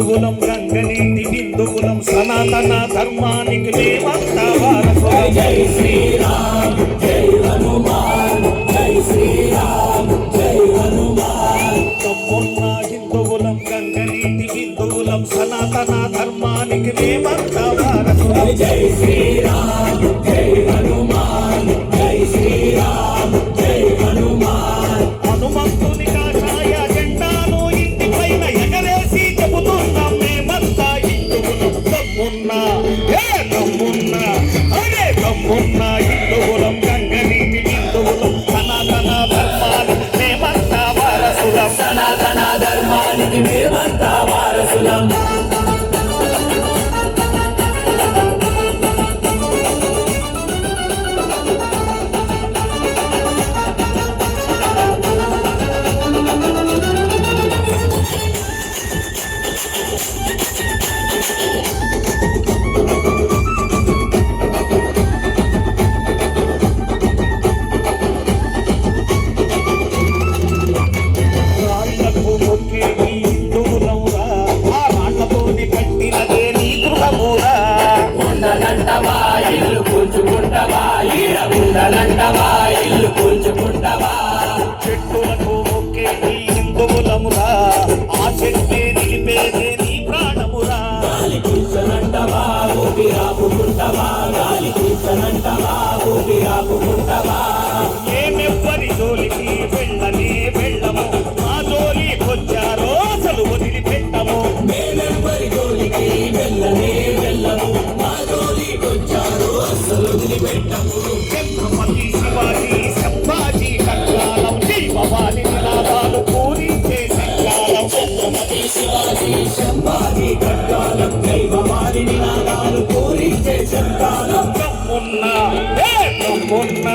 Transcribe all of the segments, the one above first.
హిందువులం గంగనీటి బిందువులం సనాతన ధర్మానికి మేమంతా వారసులం. జై శ్రీరామ్ జై హనుమాన్ జై శ్రీరామ్ జై హనుమాన్. తమ్మున్న హిందువులం గంగనీటి బిందువులం సనాతన ధర్మానికి మేమంతా వారసులం. జై శ్రీరామ్ జై హనుమాన్ జై శ్రీరామ్ జై హనుమాన్. హనుమంతుని కాషాయ జెండాను ఇంటి పైన ఎగరేసి చెబుతున్నాం మేమంతా హిందువులం. తమ్మున్నా తమ్మున్నా అదే తమ్మున్నా హిందువులం గంగనీటి బిందువులం సనాతన ధర్మానికి మేమంతా వారసులం. సనాతన ధర్మానికి మేమంతా వారసులం. రాళ్లకు మొక్కేది హిందువులమురా, ఆ రాళ్లతోని కట్టినదే నీ గృహమురా. ఉండనంటవా ఇల్లు కూల్చుకుంటవా, ఈడ ఉండనంటవా ఇల్లు కూల్చుకుంటవా. చెట్టులకు మొక్కేది హిందువులమురా, ఆ చెట్టే నిలిపేదే నీ ప్రాణమురా. గాలి కూర్చనంటవా ఊపిరాపుకుంటవా, గాలి కూర్చనంటవా ఊపిరాపుకుంటవా. మేమెవ్వరి జోలికి వెళ్ళనే వెళ్ళము, మా జోలికొచ్చారో అసలు వదిలిపెట్టము. మేమెవ్వరి జోలికి వెళ్ళనే వెళ్ళము, మా జోలికొచ్చారు అస్సలు వదిలిపెట్టము. ఛత్రపతి శివాజీ సంభాజీ కట్టాలం జీవవాణి నినాదాలు పూరించే సంకాలం. ఛత్రపతి శివాజీ శంభాజీ ఖడ్గాలం దైవవారి నినాదాలు పూరించే శంకాలం. తమ్మున్నా తమ్మున్నా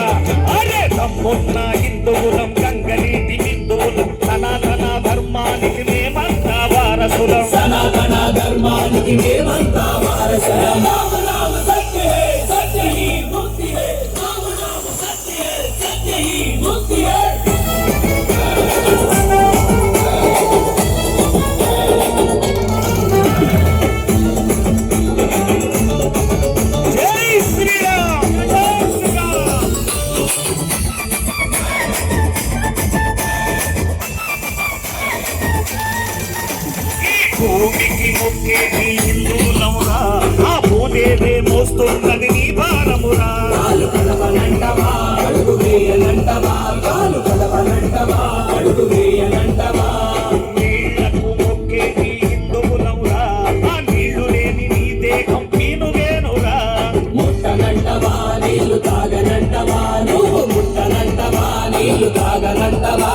అరే తమ్మున్నా హిందువులం గంగనీటి బిందువులం సనాతన ధర్మానికి మేమంతా వారసులం. సనాతన ధర్మానికి మేమంతా వారసులం. రామ నామ సత్య హై సత్య హీ ముక్తి హై, రామ నామ సత్య హై సత్య హీ ముక్తి హై. జై శ్రీరామ్ జై శ్రీరామ్. భూమికి మొక్కేది హిందువులమురా, ఆ భూదేవే మోస్తున్నది నీ భారమురా. కాలు కదపనంటవా అడుగు వేయనంటవా, కాలు కదపనంటవా అడుగు వేయనంటవా. నీళ్లకు మొక్కేది హిందువులమురా, ఆ నీళ్లు లేని నీ దేహం పీనుగేనురా. ముట్టనంటవా నీళ్లు తాగనంటవా, నువ్వు ముట్టనంటవా నీళ్లు తాగనంటవా.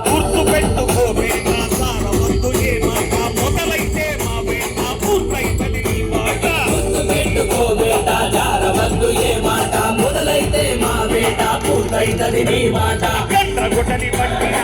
గుర్తు పెట్టుకో వేట సారవద్దు ఏ మాట, మొదలైతే మా వేట పూర్తయితది నీ మాట. గుర్తు పెట్టుకో వేట జారవద్దు ఏ మాట, మొదలైతే మా వేట పూర్తయితది నీ మాట. గండ్రగొడ్డలి పట్టిన